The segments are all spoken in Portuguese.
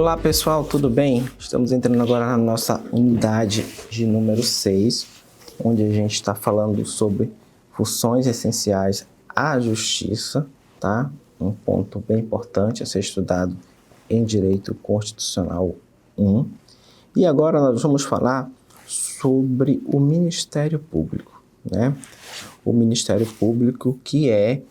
Olá pessoal, tudo bem? Estamos entrando agora na nossa unidade de número 6, onde a gente está falando sobre funções essenciais à justiça, tá? Um ponto bem importante a ser estudado em Direito Constitucional 1. E agora nós vamos falar sobre o Ministério Público, né? O Ministério Público que é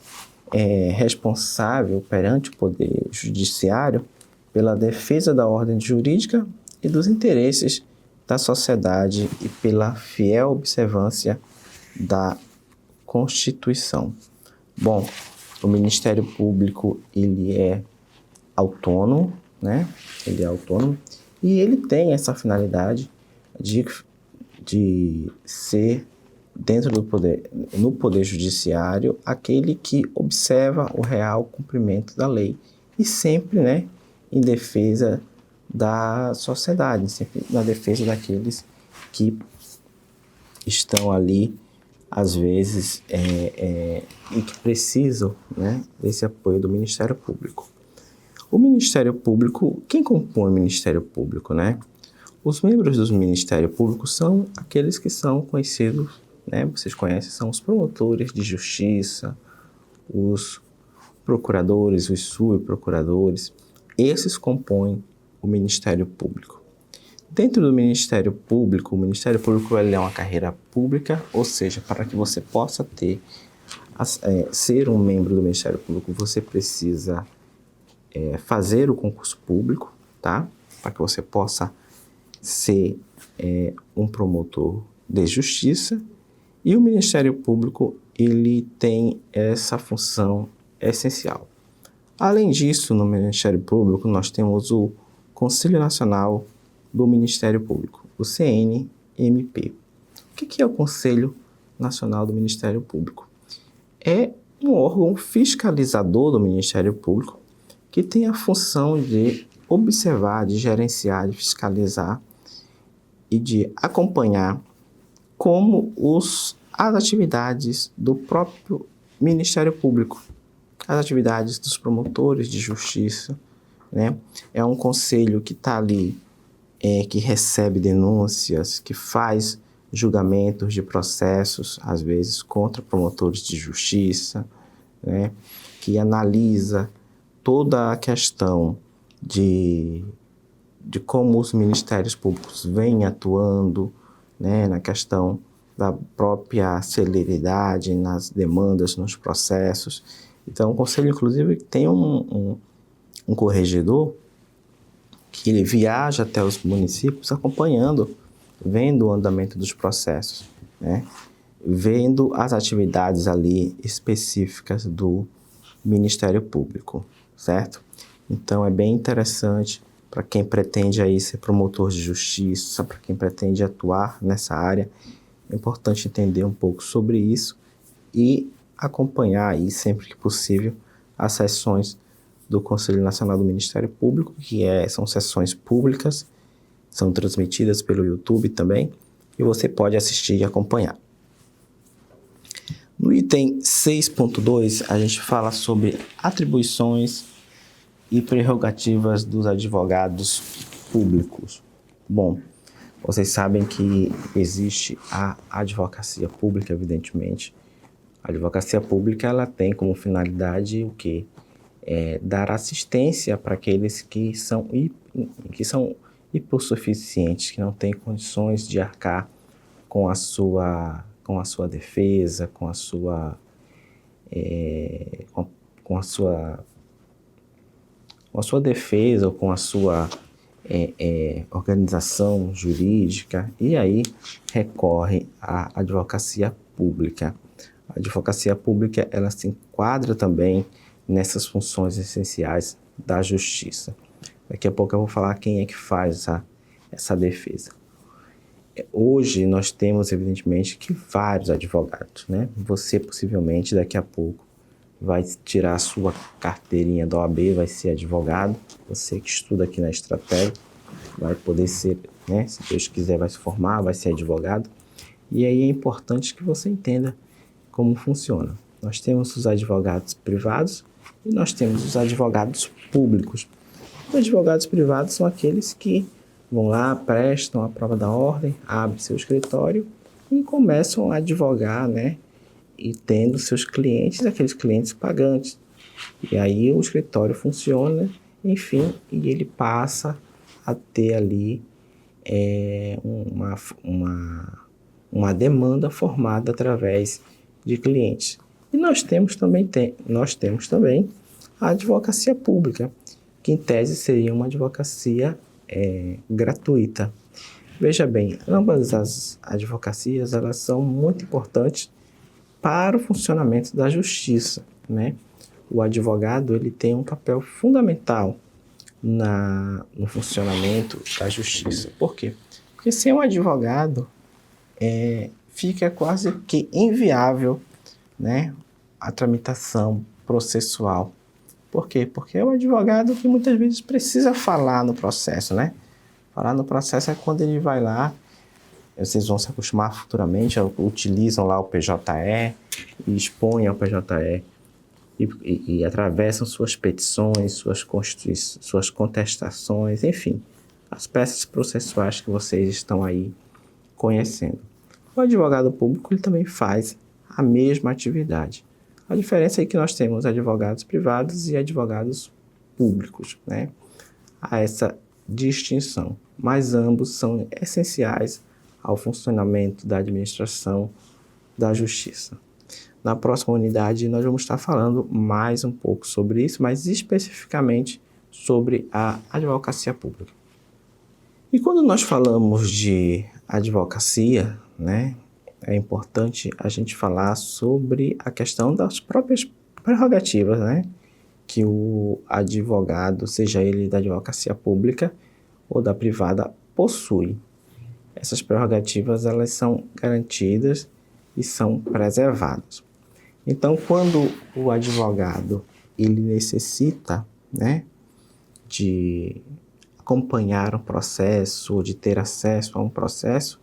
responsável perante o Poder Judiciário pela defesa da ordem jurídica e dos interesses da sociedade e pela fiel observância da Constituição. Bom, o Ministério Público, ele é autônomo, né? Ele é autônomo e ele tem essa finalidade de ser, dentro do poder, no Poder Judiciário, aquele que observa o real cumprimento da lei e sempre, né, em defesa da sociedade, sempre na defesa daqueles que estão ali, às vezes, e que precisam, né, desse apoio do Ministério Público. O Ministério Público, quem compõe o Ministério Público, né? Os membros do Ministério Público são aqueles que são conhecidos, né, vocês conhecem, são os promotores de justiça, os procuradores, os subprocuradores. Esses compõem o Ministério Público. Dentro do Ministério Público, o Ministério Público ele é uma carreira pública, ou seja, para que você possa ser um membro do Ministério Público, você precisa fazer o concurso público, tá? Para que você possa ser um promotor de justiça. E o Ministério Público, ele tem essa função essencial. Além disso, no Ministério Público, nós temos o Conselho Nacional do Ministério Público, o CNMP. O que é o Conselho Nacional do Ministério Público? É um órgão fiscalizador do Ministério Público que tem a função de observar, de gerenciar, de fiscalizar e de acompanhar como as atividades do próprio Ministério Público, as atividades dos promotores de justiça, né? É um conselho que está ali, que recebe denúncias, que faz julgamentos de processos, às vezes contra promotores de justiça, né? Que analisa toda a questão de como os ministérios públicos vêm atuando, né, na questão da própria celeridade nas demandas, nos processos. Então, o Conselho, inclusive, tem um corregedor que ele viaja até os municípios acompanhando, vendo o andamento dos processos, né, vendo as atividades ali específicas do Ministério Público, certo? Então, é bem interessante para quem pretende aí ser promotor de justiça, para quem pretende atuar nessa área. É importante entender um pouco sobre isso e acompanhar aí, sempre que possível, as sessões do Conselho Nacional do Ministério Público, que são sessões públicas, são transmitidas pelo YouTube também, e você pode assistir e acompanhar. No item 6.2, a gente fala sobre atribuições e prerrogativas dos advogados públicos. Bom, vocês sabem que existe a advocacia pública, evidentemente. A advocacia pública, ela tem como finalidade o quê? Dar assistência para aqueles que são hipossuficientes, que não têm condições de arcar com a sua defesa, com a sua defesa ou com a sua organização jurídica, e aí recorre à advocacia pública. A advocacia pública, ela se enquadra também nessas funções essenciais da justiça. Daqui a pouco eu vou falar quem é que faz essa defesa. Hoje nós temos, evidentemente, que vários advogados, né? Você possivelmente daqui a pouco vai tirar a sua carteirinha da OAB, vai ser advogado. Você que estuda aqui na Estratégia vai poder ser, né? Se Deus quiser, vai se formar, vai ser advogado. E aí é importante que você entenda como funciona. Nós temos os advogados privados e nós temos os advogados públicos. Os advogados privados são aqueles que vão lá, prestam a prova da ordem, abrem seu escritório e começam a advogar, né? E tendo seus clientes, aqueles clientes pagantes. E aí o escritório funciona, enfim, e ele passa a ter ali uma demanda formada através de clientes. E nós temos também a advocacia pública, que em tese seria uma advocacia gratuita. Veja bem, ambas as advocacias elas são muito importantes para o funcionamento da justiça, né? O advogado ele tem um papel fundamental no funcionamento da justiça. Por quê? Porque sem um advogado fica quase que inviável, né, a tramitação processual. Por quê? Porque é o advogado que muitas vezes precisa falar no processo, né? Falar no processo é quando ele vai lá, vocês vão se acostumar futuramente, utilizam lá o PJE e expõem ao PJE e atravessam suas petições, suas contestações, enfim, as peças processuais que vocês estão aí conhecendo. O advogado público ele também faz a mesma atividade. A diferença é que nós temos advogados privados e advogados públicos, né? Há essa distinção, mas ambos são essenciais ao funcionamento da administração da justiça. Na próxima unidade, nós vamos estar falando mais um pouco sobre isso, mas especificamente sobre a advocacia pública. E quando nós falamos de advocacia, né, é importante a gente falar sobre a questão das próprias prerrogativas, né, que o advogado, seja ele da advocacia pública ou da privada, possui. Essas prerrogativas elas são garantidas e são preservadas. Então, quando o advogado ele necessita, né, de acompanhar um processo ou de ter acesso a um processo,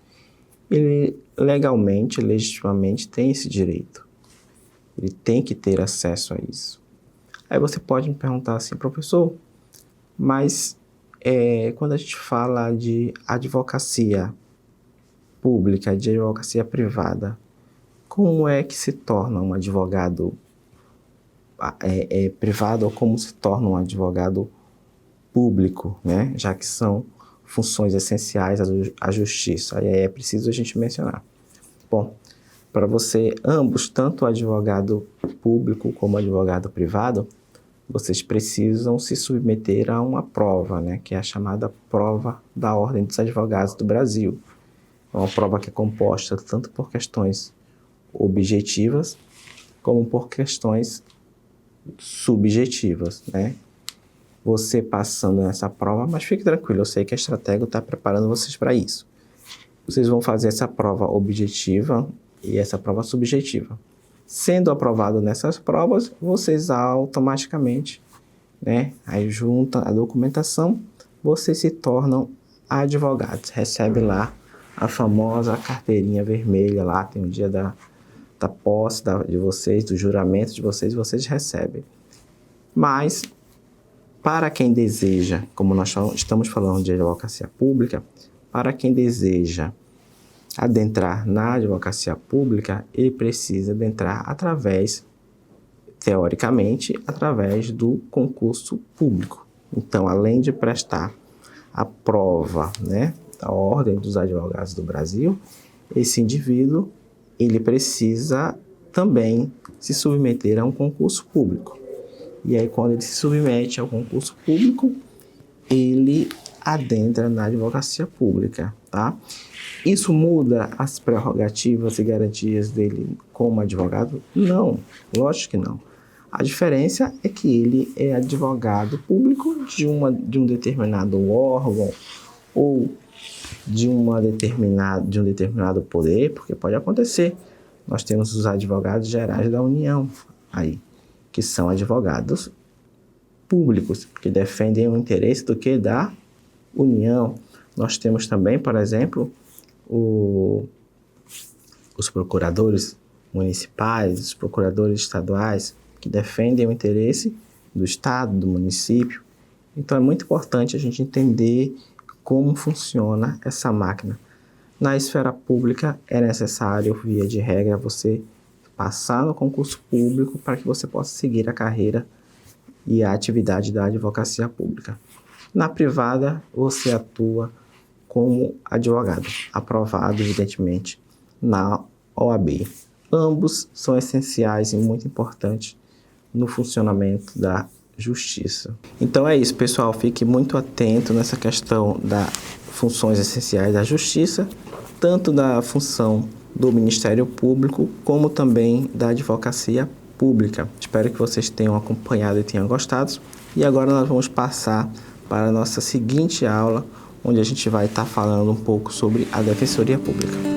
ele legalmente, legitimamente tem esse direito. Ele tem que ter acesso a isso. Aí você pode me perguntar assim, professor, mas quando a gente fala de advocacia pública, de advocacia privada, como é que se torna um advogado privado ou como se torna um advogado público, né? Já que são funções essenciais à justiça. Aí é preciso a gente mencionar. Bom, para você, ambos, tanto o advogado público como o advogado privado, vocês precisam se submeter a uma prova, né? Que é a chamada prova da Ordem dos Advogados do Brasil. É uma prova que é composta tanto por questões objetivas como por questões subjetivas, né? Você passando nessa prova, mas fique tranquilo, eu sei que a Estratego está preparando vocês para isso. Vocês vão fazer essa prova objetiva e essa prova subjetiva. Sendo aprovado nessas provas, vocês automaticamente, né, aí junta a documentação, vocês se tornam advogados. Recebe lá a famosa carteirinha vermelha, lá tem o dia da posse de vocês, do juramento de vocês, vocês recebem. Mas, para quem deseja, como nós estamos falando de advocacia pública, para quem deseja adentrar na advocacia pública, ele precisa adentrar teoricamente, através do concurso público. Então, além de prestar a prova, né, da Ordem dos Advogados do Brasil, esse indivíduo ele precisa também se submeter a um concurso público. E aí, quando ele se submete ao concurso público, ele adentra na advocacia pública, tá? Isso muda as prerrogativas e garantias dele como advogado? Não, lógico que não. A diferença é que ele é advogado público de um determinado órgão ou de um determinado poder, porque pode acontecer. Nós temos os advogados gerais da União aí, que são advogados públicos, que defendem o interesse do que? Da União. Nós temos também, por exemplo, os procuradores municipais, os procuradores estaduais, que defendem o interesse do Estado, do município. Então é muito importante a gente entender como funciona essa máquina. Na esfera pública é necessário, via de regra, você passar no concurso público para que você possa seguir a carreira e a atividade da advocacia pública. Na privada, você atua como advogado, aprovado, evidentemente, na OAB. Ambos são essenciais e muito importantes no funcionamento da justiça. Então é isso, pessoal. Fique muito atento nessa questão das funções essenciais da justiça, tanto da função do Ministério Público, como também da advocacia pública. Espero que vocês tenham acompanhado e tenham gostado. E agora nós vamos passar para a nossa seguinte aula, onde a gente vai estar falando um pouco sobre a Defensoria Pública.